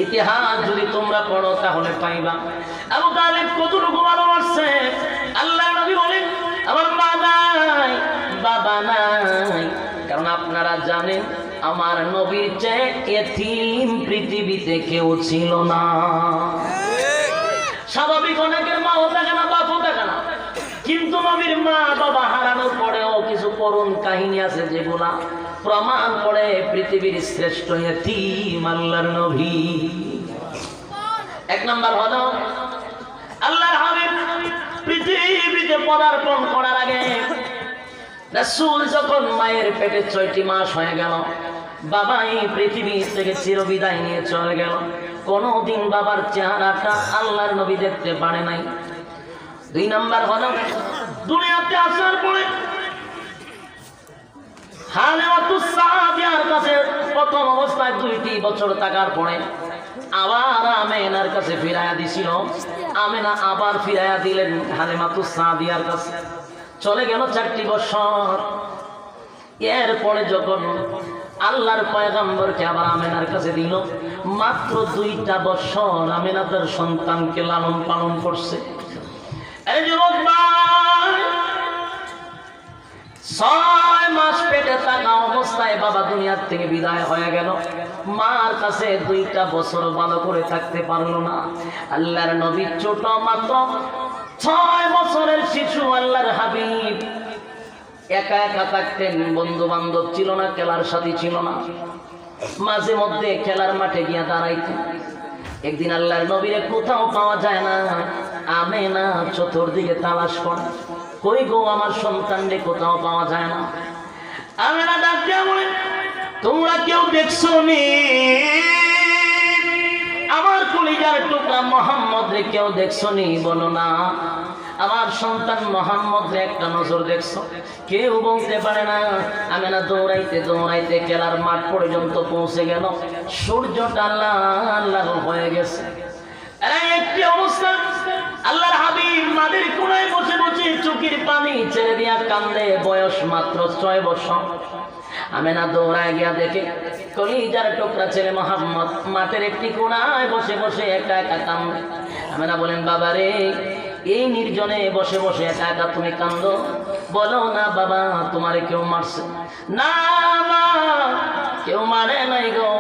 ইতিহাস যদি তোমরা পড়ো তাহলে পাইবা আবু তালিব কতটুকু ভালোবাসছে। আল্লাহ নবী বলেন আমার মা নাই বাবা নাই, কারণ আপনারা জানেন আমার নবীর চেয়ে এতিম পৃথিবীতে কেউ ছিল না। স্বাভাবিক অনেকের মাও থাকে না বাপও থাকে না, কিন্তু নবীর মা বাবা হারানোর পরেও কিছু করুণ কাহিনী আছে যেগুলা প্রমাণ করে পৃথিবীর শ্রেষ্ঠ এতিম আল্লাহর নবী। এক নাম্বার হলো আল্লাহর হাবিব পৃথিবীতে পদার্পণ করার আগে রাসূল যখন মায়ের পেটে 6টি মাস হয়ে গেল, বাবা এই পৃথিবী থেকে চিরবিদায় নিয়ে চলে গেল। কোনদিন বাবার চেহারাটা আল্লাহর নবী দেখতে পারে নাই। 2 নাম্বার হলো দুনিয়াতে আসার পরে হালিমাতুস সাদিয়ার কাছে প্রথম অবস্থায় 2টি বছর থাকার পরে আবার আমেনার কাছে ফিরাইয়া দিছিল। আমেনা আবার ফিরাইয়া দিলেন হালিমাতুস সাদিয়ার কাছে। চলে গেল 4টি বছর। এরপরে যখন আল্লাহর পয়গম্বরকে আবার আমেনার কাছে দিল, মাত্র 2টা বছর আমেনা তার সন্তানকে লালন পালন করছে। এই যুবক ভাই, 6 মাস পেটে থাকা অবস্থায় বাবা দুনিয়ার থেকে বিদায় হয়ে গেল। মার কাছে 2টা বছর ভালো করে থাকতে পারলো না। আল্লাহর নবী ছোট মাত্র 6 বছরের শিশু আল্লাহর হাবিব একা একা থাকতেন। বন্ধু বান্ধব ছিল না, খেলার সাথী ছিল না। মাঝে মধ্যে খেলার মাঠে গিয়ে দাঁড়াইতেন। একদিন আল্লাহর নবীরে কোথাও পাওয়া যায় না। আমেনা চতুর্দিকে তালাশ করে, কই গো আমার সন্তানরে কোথাও পাওয়া যায় না। আমেনা ডাক দিয়া বলে, তোমরা কেউ দেখছো নি আমার কলিজার টুকরা মোহাম্মদ রে কেউ দেখছো নি? বলো না। আমার সন্তান মোহাম্মদ রে একটা নজর দেখছো? কেউ বলতে পারে না। আমেনা দৌড়াইতে দৌড়াইতে খেলার মাঠ পর্যন্ত পৌঁছে গেল। সূর্যটা লাল লাল হয়ে গেছে। একটি অবস্থা, আল্লাহর হাবিব মাটির কোনায় বসে বসে চোখের পানি ছেড়ে দিয়া কান্দে। বয়স মাত্র 6 বছর। আমেনা দৌড়ায় গিয়া দেখে কলিজার টুকরা ছেলে মোহাম্মদ মাঠের একটি কোনায় বসে বসে একা একা কান্দে। আমেনা বলেন, বাবা রে, এই নির্জনে বসে বসে একা একা তুমি কান্দো? বলো না বাবা, তোমারে কেউ মারছে? না মা, কেউ মারে নাই গো।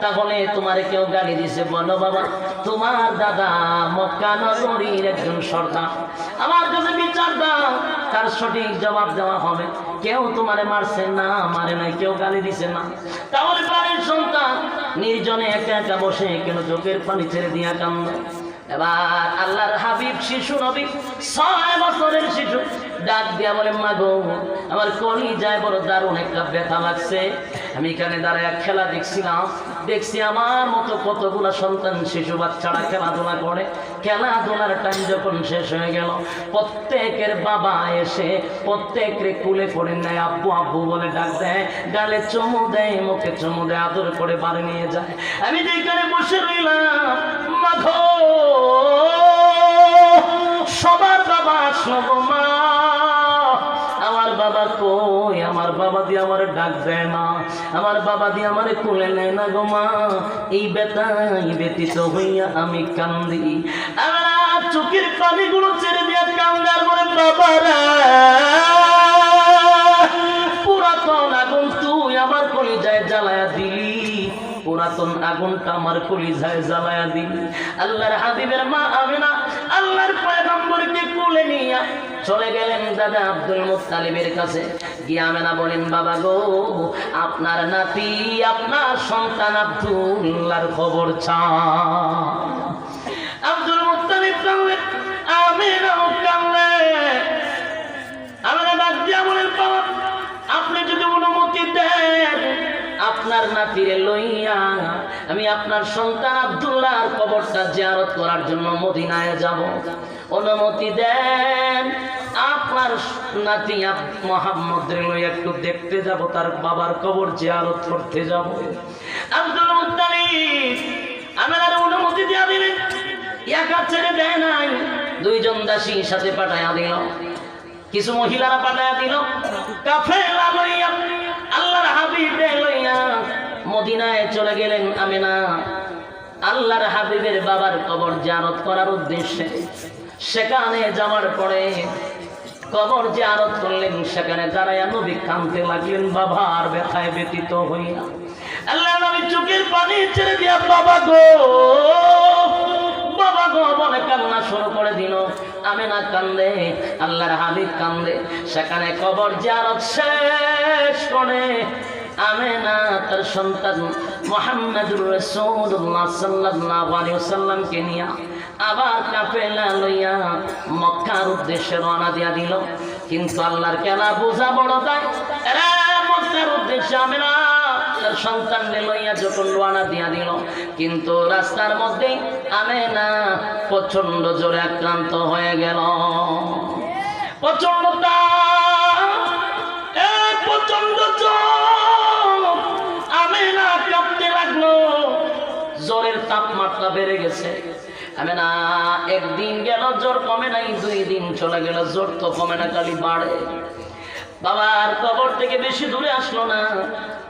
তাহলে তোমারে কেউ গালি দিছে? বলো বাবা, তোমার দাদা মক্কা নগরীর একজন সর্দার। আমার কাছে বিচার দাও, তার সঠিক জবাব দেওয়া হবে। কেউ তোমারে মারছে? না, মারে নাই। কেউ গালি দিছে? না। তাহলে বাড়ির সন্তান নির্জনে একা একা বসে কেন চোখের পানি ছেড়ে দিয়া কান্দো? এবার আল্লাহর হাবিব শিশু নবী 6 বছরের শিশু ডাক দিয়া বলে, মা গো, আমার কলিজায় বড় দারুণ একটা ব্যথা লাগছে। আমি এখানে দাঁড়ায় খেলা দেখছিলাম, দেখছি আমার মতো কতগুলা সন্তান শিশু বাচ্চারা খেলাধুলা করে। খেলাধুলার টাইম যখন শেষ হয়ে গেল, প্রত্যেকের বাবা এসে প্রত্যেকের কুলে করে নেয়, আব্বু আব্বু বলে ডাক দেয়, গালে চুমু দেয়, মুখে চুমু দেয়, আদর করে বাড়ি নিয়ে যায়। আমি যেখানে বসে রইলাম, মা গো, সবার বাবা আসলো গো মা। আমার বাবা কই? আমার বাবা দিয়ে আমার ডাক দেয় না, আমার বাবা দিয়ে আমার কোলে নেয় না গো মা। এই ব্যথায় ব্যতীত হইয়া আমি কান্দি। আমার চোখের পানিগুলো ছেড়ে দিয়ে কান্দার বলে, বাবারা, পুরাতন আগুন তুই আমার কলিজায় জ্বালায়া দিলি, পুরাতন আগুনটা আমার কলিজায় জ্বালায়া দিলি। আল্লাহর হাবিবের মা আমেনা আল্লাহর পয়গম্বরকে কোলে নিয়ে চলে গেলেন দাদা আব্দুল মুত্তালিবের কাছে। গিয়ে আমেনা বলেন, বাবা গো, আপনার নাতি, আপনার সন্তান আব্দুল্লাহর খবর চান। Abdul Muttalib কাঁদলেন, আমেনাও কাঁদলেন। আমেনা ডাক দিয়া বলেন, বাবা, আপনি যদি অনুমতি দেন, আপনার নাতিরে লইয়া আমি আপনার সন্তান আব্দুল্লাহর কবরটা জিয়ারত করার জন্য মদিনায় যাব। অনুমতি দেন, আপনার নাতি মুহাম্মদের লইয়া একটু দেখতে যাব, তার বাবার কবর জিয়ারত করতে যাব। আব্দুল মুত্তালিব আমার অনুমতি দিয়া দিলেন। একা ছেড়ে দেয় নাই, 2 জন দাসী সাথে পাঠাইয়া দিল, কিছু মহিলারা পাঠাইয়া দিল। কাফেলা লইয়া আল্লাহর হাবিব লইয়া মদিনায় চলে গেলেন আমেনা। আল্লাহর হাবিবের বাবার কবর জিয়ারত করার উদ্দেশ্যে সেখানে যাওয়ার পরে কবর জিয়ারত করলেন। সেখানে দাঁড়ায়া নবী কাঁদতে লাগলেন বাবার ব্যথায় ব্যতীত হইয়া। আল্লাহ নবী চোখের পানি ছেড়ে দিয়া বাবা গো বলে কান্না শুরু করে দিল। আমেনা কান্দে, আল্লাহর হাবিব কান্দে। সেখানে কবর জিয়ারত শেষ করে আমেনা তার সন্তান মুহাম্মদুর রাসূলুল্লাহ সাল্লাল্লাহু আলাইহি ওয়াসাল্লামকে নিয়ে আবার কাফেলা লইয়া মক্কার উদ্দেশ্যে রওনা দিয়া দিল। কিন্তু আল্লাহর খেলা বোঝা বড় তাই মক্কার উদ্দেশ্যে আমেনা তার সন্তানকে লইয়া যখন রওনা দিয়া দিল, কিন্তু রাস্তার মধ্যে আমেনা প্রচন্ড জোরে আক্রান্ত হয়ে গেল। প্রচন্ড আমেনা কাঁপতে লাগলো। জ্বরের তাপমাত্রা বেড়ে গেছে। আমেনা একদিন গেল জ্বর কমে নাই, 2 দিন চলে গেল জ্বর তো কমে না, খালি বাড়ে। বাবার কবর থেকে বেশি দূরে আসলো না,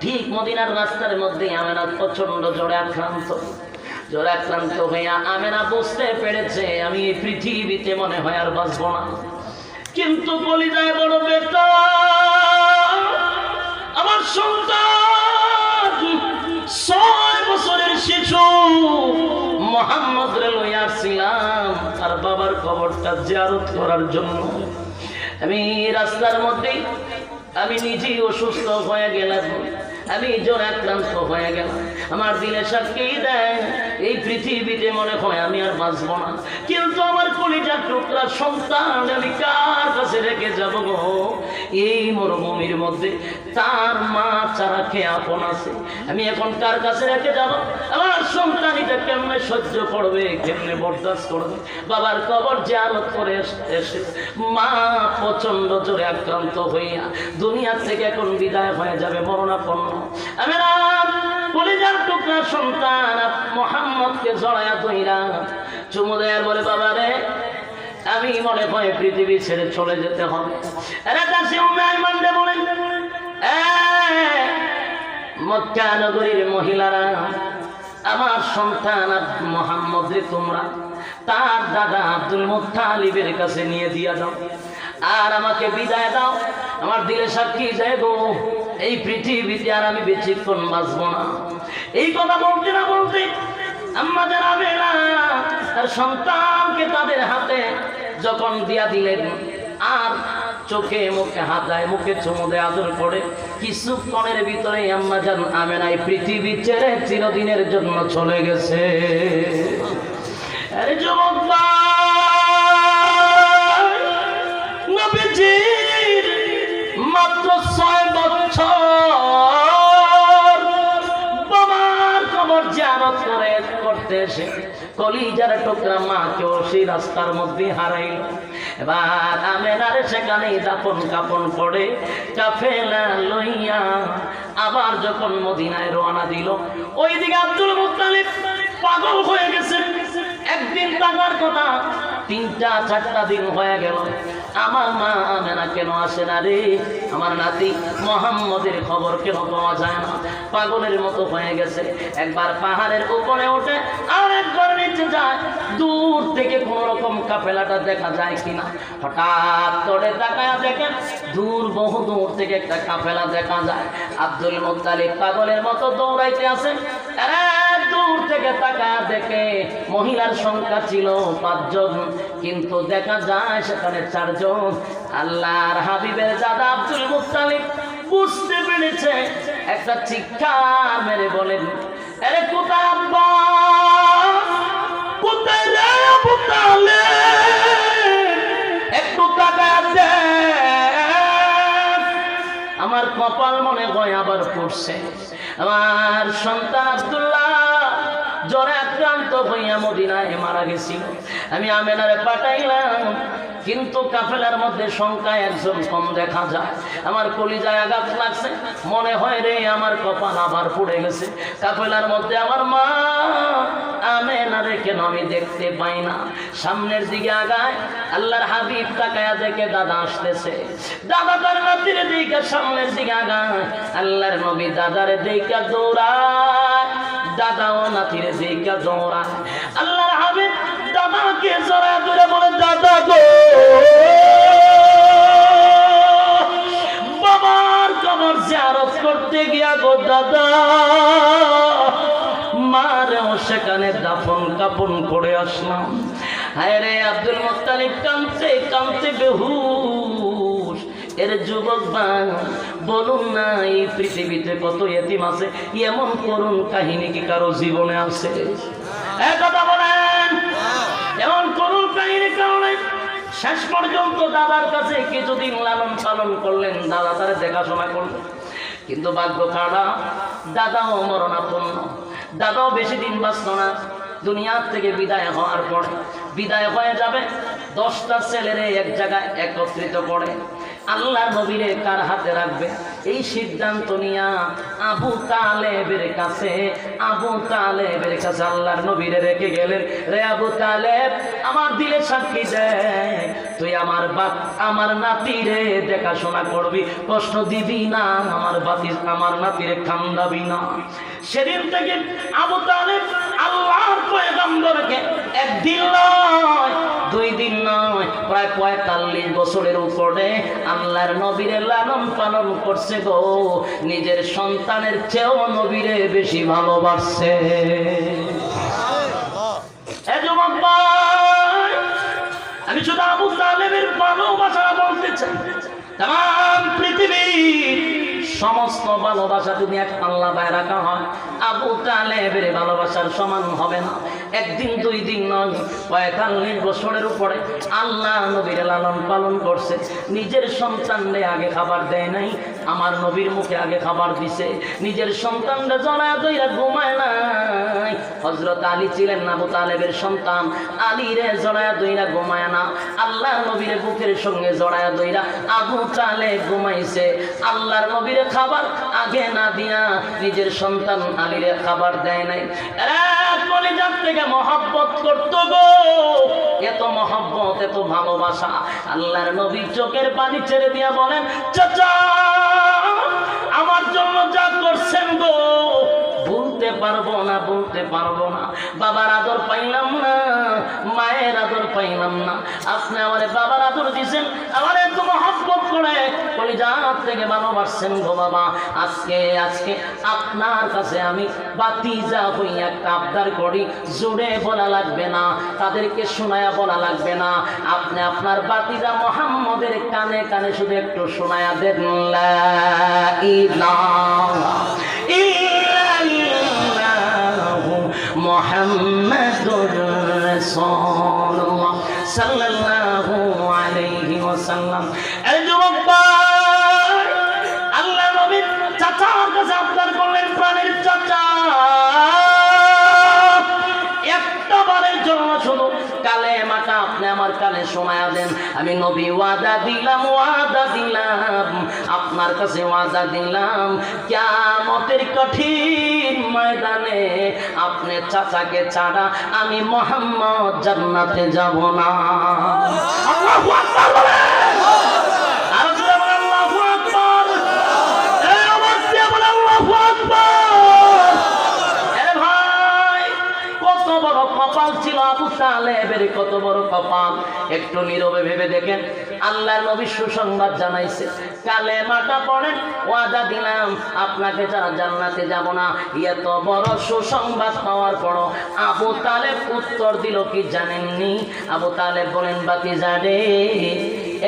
ঠিক মদিনার রাস্তার মধ্যে আমেনা প্রচন্ড জ্বরে আক্রান্ত হইয়া আমেনা বুঝতে পেরেছে আমি এই পৃথিবীতে মনে হয় আর বাঁচব না। কিন্তু কলিজায় বড় ব্যথা, আমার সন্তান 6 বছরের শিশু মুহাম্মদ রে লইয়া আসছিলাম তার বাবার কবরটা জিয়ারত করার জন্য। আমি রাস্তার মধ্যে আমি নিজেই অসুস্থ হয়ে গেলাম, আমি জ্বর আক্রান্ত হয়ে গেলাম। আমার দিলে সাক্ষী দেয় এই পৃথিবীতে মনে হয় আমি আর বাঁচব না। কিন্তু আমার কলিজার টুকরা সন্তান আমি কার কাছে রেখে যাব গো? এই মরুভূমির মধ্যে তার মা ছাড়া কে আপন আছে? আমি এখন কার কাছে রেখে যাব? আমার সন্তান এটা কেমনে সহ্য করবে, কেমনে বরদাস্ত করবে? বাবার কবর জিয়ারত করে এসে মা প্রচন্ড জোরে আক্রান্ত হইয়া দুনিয়া থেকে এখন বিদায় হয়ে যাবে, মরণাপন্ন। আমি কলিজার টুকরা সন্তান মুহাম্মদকে জড়ায়া ধইরা চুমু দেয়ার বলে বাবা রে আমি মনে হয় পৃথিবী ছেড়ে চলে যেতে হবে। বলেন মক্কা নগরীর মহিলারা, আমার সন্তান মুহাম্মদ রে তোমরা তার দাদা আব্দুল মুত্তালিবের কাছে নিয়ে দিয়া দাও আর আমাকে বিদায় দাও। আমার দিলে সাক্ষী যায় গো এই পৃথিবীতে আর আমি বেশিক্ষণ বাঁচব না। এই কথা বলতে না বলতে আম্মা জানাবে না তার সন্তানকে তাদের হাতে যখন দিয়া দিলেন আর চোখে মুখে হাত দেয়, মুখে চুমু দেয়, আদর করে কিছুক্ষণের ভিতরে আম্মা জান আমেনা এই পৃথিবী ছেড়ে চিরদিনের জন্য চলে গেছে। আরে যুবক নবীজির মাত্র 6 বছর বাবার কবর জিয়ারত করতে এসে কলিজার টুকরা মাকেও সেই রাস্তার মধ্যে হারাইল। এবার আমেনার সেখানে দাফন কাফন করে কাফেলা লইয়া আবার যখন মদিনায় রওনা দিল, ওইদিকে আব্দুল মুত্তালিব পাগল হয়ে গেছে। একদিন থাকার কথা 3-4টা দিন হয়ে গেল, আমার মা আমেনা কেন আসে না রে? আমার নাতি মুহাম্মদের খবর কেন পাওয়া যায় না? পাগলের মতো হয়ে গেছে। একবার পাহাড়ের উপরে ওঠে আর একবার নিচে যায়, দূর থেকে কোন রকম কাফেলাটা দেখা যায় কিনা। হঠাৎ করে তাকায়া দেখেন দূর, বহু দূর থেকে একটা কাফেলা দেখা যায়। আব্দুল মুত্তালিব পাগলের মতো দৌড়াইতে আছে। দূর থেকে তাকায়া দেখে মহিলার সংখ্যা ছিল 5 জন, কিন্তু দেখা যায় সেখানে 4 জন। আল্লাহর হাবিবের দাদা আব্দুল মুত্তালিব বুঝতে পেরেছে, একটা চিৎকার মেরে বলেন আরে কোথায় আব্বা, কোথায় রে আবু তালেব, একটু তাকায়া দেখ। আমার কপাল মনে হয় আবার পড়ছে। আমার সন্তান আব্দুল্লাহ জ্বরে আক্রান্ত হইয়া মদিনায় মারা গেছিল। আমি আমেনারে পাঠাইলাম, কিন্তু কাফেলার মধ্যে সংখ্যা 1 জন কম দেখা যায়। আমার কলিজায় আঘাত লাগছে, মনে হয় রে আমার কপাল আবার পড়ে গেছে। কাফেলার মধ্যে আমার মা আমেনারে কেন আমি দেখতে পাই না? সামনের দিকে আগায়, আল্লাহর হাবিব তাকায়া দেখে দাদা আসতেছে। দাদা তার নাতির দিকে সামনের দিকে আগায়, আল্লাহর নবী দাদারে দেখে দৌড়ায় দাদাও নাতিরে জিজ্ঞা জোড়া আল্লাহর হাবিব দাদাকে জড়ায় ধরে বলে দাদা গো বাবার কবর জিয়ারত করতে গিয়া গো দাদা মারেও সেখানে দাফন কাফন করে আসলাম। হায় রে আব্দুল মুত্তালিব কাঁদতে কাঁদতে বেহুশ। এর যুবক ভাই বলুন না এই পৃথিবীতে কত ইতিম আছে, এমন করুণ কাহিনী কি কারো জীবনে আছে? কথা বলেন, এমন করুণ কাহিনী কারণে শেষ পর্যন্ত দাদার কাছে কিছুদিন লালন পালন করলেন, দাদা তারে দেখাশোনা করলেন। কিন্তু ভাগ্য খারাপ, দাদাও মরণাপন্ন, দাদাও বেশি দিন বাঁচল না। দুনিয়ার থেকে বিদায় হওয়ার পরে বিদায় হয়ে যাবে, 10টা ছেলেরে এক জায়গায় একত্রিত করে আল্লাহর নবীরে কার হাতে রাখবে এই সিদ্ধান্ত নিয়া আবু তালেবের কাছে আল্লাহর নবীরে রেখে গেলেন। রে আবু তালেব, আমার দিলে সাক্ষী দে, তুই আমার বাপ আমার নাতিরে দেখাশোনা করবি, কষ্ট দিবি না, আমার নাতিরে কান্দাবি না। সেদিন থেকে আবু তালেব আল্লাহর পয়গম্বরকে একদিন নয় 2 দিন নয় প্রায় 45 বছরের উপরে আল্লাহর নবীরে লালন পালন করছে গো। নিজের সন্তানের চেয়েও নবীরে বেশি ভালোবাসছে। আমি শুধু আবু তালেবের ভালোবাসা বলতে চাই, তাম পৃথিবীর সমস্ত ভালোবাসা যদি এক পাল্লায় রাখা হয় আবু তালেবের ভালোবাসার সমান হবে না। 1 দিন 2 দিন নয় 45 বছরের উপরে আল্লাহ নবীর লালন পালন করছে। নিজের সন্তানরে আগে খাবার দেয় নাই, আমার নবীর মুখে আগে খাবার দিছে। নিজের সন্তানরা জড়ায় দইরা ঘুমায় নাই। হযরত আলী ছিলেন আবু তালেবের সন্তান, আলীরে জড়ায় দইরা ঘুমায় না, আল্লাহর নবীর বুকের সঙ্গে জড়ায় দইরা আবু তালেব ঘুমাইছে। আল্লাহর নবীর খাবার আগে না দিয়া নিজের সন্তান আলীরে খাবার দেয় নাই। কলিজার থেকে মহব্বত করতো গো, এত মহব্বত এত ভালোবাসা। আল্লাহর নবী চোখের পানি ছেড়ে দিয়া বলেন, চাচা আমার জন্য যা করছেন গো বলতে পারবো না। বাবার আদর পাইলাম না, মায়ের আদর পাইলাম না, আপনি আমার বাবার আদর দিয়েছেন, আমার এত মহব্বত করে কলিজা থেকে ভালোবাসছেন গো বাবা। আজকে আপনার কাছে আমি বাতিজা হই একটা আবদার করি, জোরে বলা লাগবে না, তাদেরকে শোনায়া বলা লাগবে না, আপনি আপনার বাতিজা মুহাম্মদের কানে কানে শুধু একটু শোনায়া দেন, লা ইলাহা ইল্লাল্লাহু মুহাম্মাদুর রাসূলুল্লাহ সাল্লাল্লাহু আলাইহি ওয়াসাল্লাম। এই যুবক ভাই, আল্লাহ নবী চাচার কাছে আবদার করলেন, প্রাণের চাচা একটা বারের জন্য শুধু কালেমাটা আপনি আমার কানে শোনায়া দেন। আমি নবী ওয়াদা দিলাম আপনার কাছে ওয়াদা দিলাম, কিয়ামতের কঠিন ময়দানে আপনি চাচাকে ছাড়া আমি মুহাম্মদ জান্নাতে যাব না। আল্লাহু আকবার বলেন, আর জোরে বলেন আল্লাহু আকবার। এই আওয়াজ দিয়ে বলেন আল্লাহু আকবার। কত বড় কপাল ছিল আবু তালেবের, কত বড় কপাল। একটু নীরবে ভেবে দেখেন, আল্লাহর নবী সুসংবাদ জানাইছে, কালেমাটা পড়েন, ওয়াদা দিলাম আপনাকে যারা জান্নাতে যাব না। এত বড় সুসংবাদ পাওয়ার পরও আবু তালেব উত্তর দিল কি জানেননি? আবু তালেব বলেন, বাতিজা রে,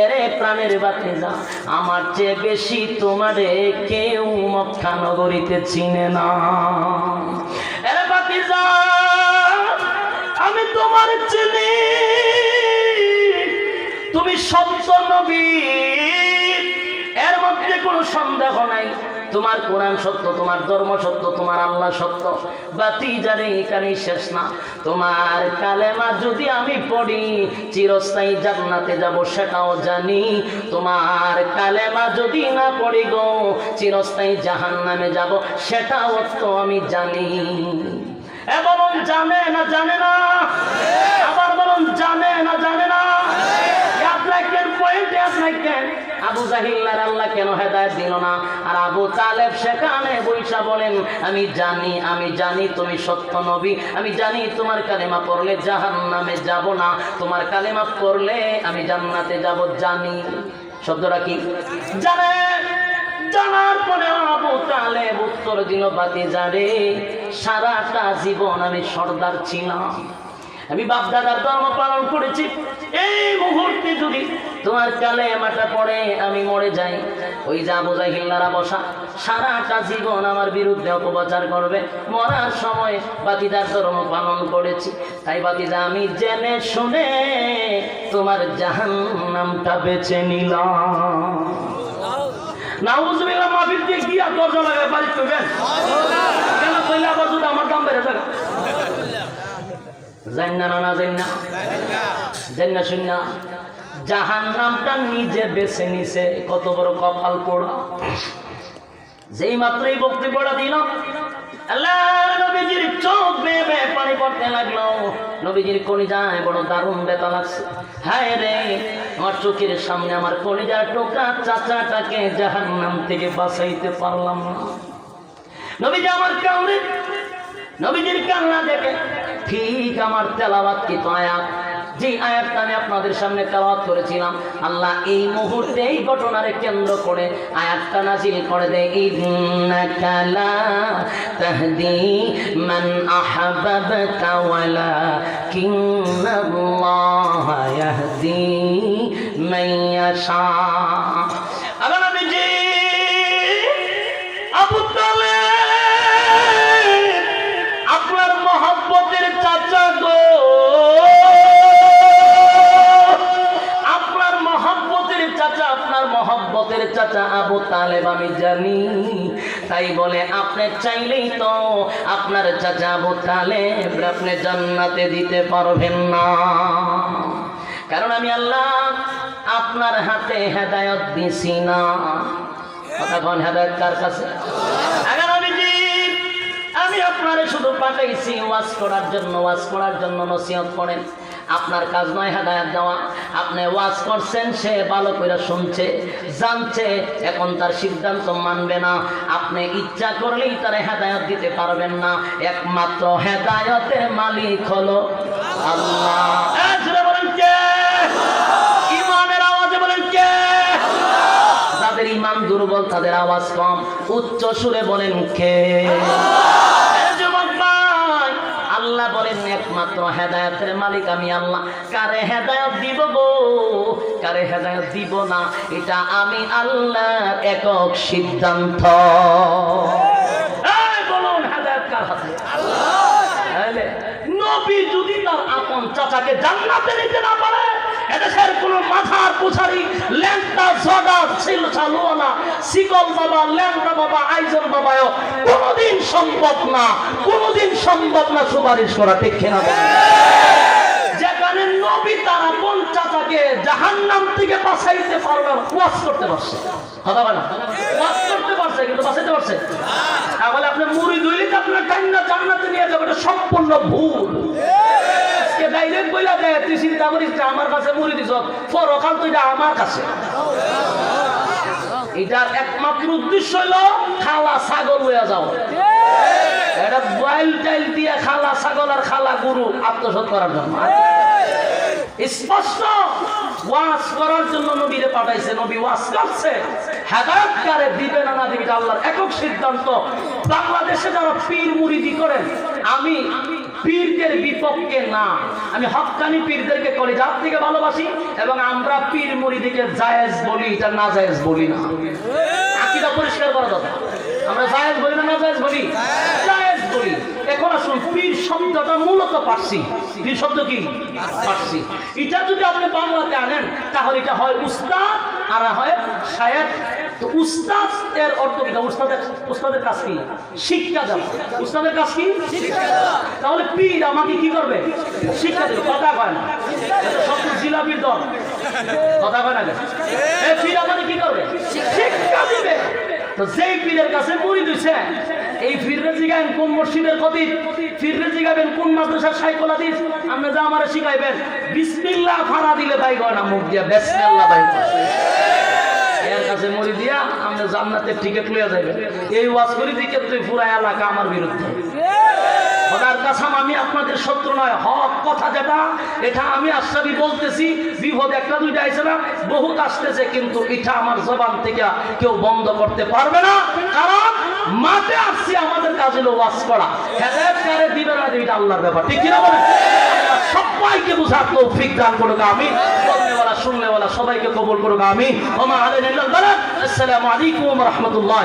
এরে প্রাণের বাতিজা, আমার চেয়ে বেশি তোমারে কেউ মক্কা নগরীতে চিনে না। এরে বাতিজা, আমি তোমার চিনি, তুমি সত্য নবী, এর মধ্যে কোনো সন্দেহ নাই। তোমার কোরআন সত্য, তোমার ধর্ম সত্য, তোমার আল্লাহ সত্য। বাতিজারে এখানেই শেষ না, তোমার কালেমা যদি আমি পড়ি চিরস্থায়ী জান্নাতে যাব সেটাও জানি, তোমার কালেমা যদি না পড়ি গো চিরস্থায়ী জাহান্নামে যাব সেটাও তো আমি জানি। বলুন জানে না জানে না? আবার বলুন জানে না জানে না? আপনাকে পয়েন্টে আপনাকে আবু আবু জাহিল্লার আল্লাহ কেন হেদায়েত দিল না? আর আবু তালেব সেখানে বৈশা বলেন, আমি জানি তুমি সত্য নবী, আমি জানি তোমার কালেমা পড়লে জাহান্নামে যাব না, তোমার কালেমা পড়লে আমি জান্নাতে যাব। জানি শব্দটা কি জানে? জানার পরে আবু তালেব উত্তর দিল, ভাতিজা রে, সারাটা জীবন আমি সর্দার ছিলাম, আমি বাপ দাদার ধর্ম পালন করেছি, এই মুহূর্তে যদি তোমার কালেমাটা পড়ে আমি মরে যাই, ওই যে আবু জাহিল্লারা বসা সারাটা জীবন আমার বিরুদ্ধে অপপ্রচার করবে, মরার সময় বাতিদার ধর্ম পালন করেছি, তাই বাতিদা আমি জেনে শুনে তোমার জাহান্নামটা বেছে নিলাম। নাউজুবিল্লাহ, মাহফিল দিয়ে গিয়া দরজা লাগায় বাড়ি করবেন কেন? কইলে আবার যদি আমার দাম বেড়ে যাবে। জাহান্নামটা নিজে বেছে নিছে, কত বড় কপাল পোড়া। যেই মাত্রই বক্তব্যটা দিল, আল্লাহর নবীজির চোখ বেয়ে বেয়ে পানি পড়তে লাগলো, নবীজির কলিজায় বড় দারুণ ব্যথা লাগছে। হায় রে, আমার চোখের সামনে আমার কলিজার টোকা চাচাটাকে জাহান্নাম থেকে বাঁচাইতে পারলাম না। নবীজি আমার কারণে, নবীজির কান্না দেখে ঠিক আমার তেলাওয়াতকৃত আয়াত, যে আয়াতটা আমি আপনাদের সামনে তেলাওয়াত করেছিলাম, আল্লাহ এই মুহূর্তে এই ঘটনারে কেন্দ্র করে আয়াতটা নাযিল করে দেয়, ইন্নাকা লা তাহদি মান আহবাবতা ওয়ালাকিন্নাল্লাহা ইয়াহদি মান ইয়াশা। আল্লাহ নবীজি আবু তালেব আপনার মহব্বতের চাচা গো, আপনার মহব্বতের চাচা, আপনার মহব্বতের চাচা আবু তালেব আমি জানি, তাই বলে আপনি চাইলেই তো আপনার চাচা আবু তালেব আপনি জান্নাতে দিতে পারবেন না, কারণ আমি আল্লাহ আপনার হাতে হেদায়েত দিছি না। কতক্ষণ হেদায়েত কার কাছে? আমি আপনারে শুধু পাঠাইছি ওয়াজ করার জন্য, নসিহত করেন। আপনার কাজ নয় হেদায়েত দেওয়া, আপনি ওয়াজ করছেন, সে ভালো করে শুনছে, জানছে, এখন তার সিদ্ধান্ত মানবে না, আপনি ইচ্ছা করলেই তার হেদায়েত দিতে পারবেন না। একমাত্র হেদায়েতের মালিক হলো আল্লাহ। বলেন কে? ইমানের আওয়াজে বলেন কে? যাদের ইমান দুর্বল তাদের আওয়াজ কম, উচ্চ সুরে বলেন কে? আল্লাহ বলেন একমাত্র হেদায়েতের মালিক আমি আল্লাহ। কারে হেদায়েত দিব গো, কারে হেদায়েত দিব না, এটা আমি আল্লাহর একক সিদ্ধান্ত। বলুন হেদায়েত কার হাতে? আল্লাহ। নবী যদি তার আপন চাচাকে জান্নাতে নিতে না পারে, এদেশের কোন মাথার পুছারি ল্যাংটা জগা ছিল চালুয়ালা শিকল বাবা, ল্যাংটা বাবা, আইজন বাবাও কোনদিন সম্ভব না, কোনদিন সম্ভব না সুপারিশ করা, ঠিক কিনা? যেখানে নবী তার আপন চাচাকে জাহান্নাম থেকে বাঁচাইতে পারবে, ওয়াজ করতে পারছে, কথা বলে না, ওয়াজ করতে পারছে কিন্তু বাঁচাইতে পারছে। তাহলে আপনি মুরিদ হইলে আপনার কান্না জান্নাতে নিয়ে যাবে, এটা সম্পূর্ণ ভুল। ডাইরেক্ট বইলা দেয়, তুই চিন্তা করিস আমার কাছে মুড়ি দিস, পরকাল তো এটা আমার কাছে। এটার একমাত্র উদ্দেশ্য হলো খালা ছাগল হয়ে যাও, এটা বয়েল টাইল দিয়ে খালা ছাগল আর খালা গরু আত্মসাৎ করার জন্য। স্পষ্ট ওয়াজ করার জন্য নবীরে পাঠাইছে, নবী ওয়াজ করছে। হেদায়েত কারে দিবে না না দিবে এটা আল্লাহর একক সিদ্ধান্ত। বাংলাদেশে যারা পীর মুরিদি করেন, আমি পীরদের বিপক্ষে না, আমি হক্কানি পীরদেরকে কলিজাত থেকে ভালোবাসি, এবং আমরা পীর মুরিদিকে জায়েজ বলি, এটা না জায়েজ বলি না। আকীদা পরিষ্কার করা দরকার, আমরা জায়েজ বলি না, না জায়েজ বলি, জায়েজ বলি। এখন আসুন, পীর শব্দটা মূলত পারসি। পীর শব্দ কি? পারসি। এটা যদি আপনি বাংলাতে আনেন তাহলে এটা হয় উস্তাদ আর হয় শায়েখ। তো উস্তাদ এর অর্থ কি? উস্তাদের কাজ কি? শিক্ষা দেওয়া। উস্তাদের কাজ কি? শিক্ষা দেওয়া। তাহলে পীর আমাকে কি করবে? শিক্ষা দেবে। কথা কয় না, সব জিলাপির দল, কথা কয় না। এই পীর আমাকে কি করবে? শিক্ষা দিবে। তো যেই পীরের কাছে মুরিদ হইছে, এই পীরের জিগাবেন কোন মসজিদের খতিব, পীরের জিগাবেন কোন মাদ্রাসার শাইখুল হাদিস, আপনি যা আমারে শিখাইবেন বিসমিল্লাহ ফাড়া দিলে ভাই গয় না, মুখ দিয়া বিসমিল্লাহ ভাই। কাছে মরি দিয়া আমরা জান্নাতের টিকিট লইয়া যাবেন। এই ওয়াজ করি দিকে তুই পুরা এলাকা আমার বিরুদ্ধে। খোদার কাসম আমি আপনাদের শত্রু নয়, হক কথা যেটা এটা আমি আশ্বাসই বলতেছি। বিপদ একটা দুইটা আইছে না, বহুত আসতেছে, কিন্তু এটা আমার জবান থেকে কেউ বন্ধ করতে পারবে না। কারণ মাঠে আসছি আমাদের কাজ হলো ওয়াজ করা। হেদায়েত কারে দিবে না এটা আল্লাহর ব্যাপার, ঠিক কি না বলেন? সবাইকে বুঝার তৌফিক দান করুক আমি, বলনেওয়ালা শুননেওয়ালা সবাইকে কবুল করুক আমি। ওমা আলাইনা ইল্লাল বালাগ। আসসালামু আলাইকুম ওয়া রাহমাতুল্লাহ।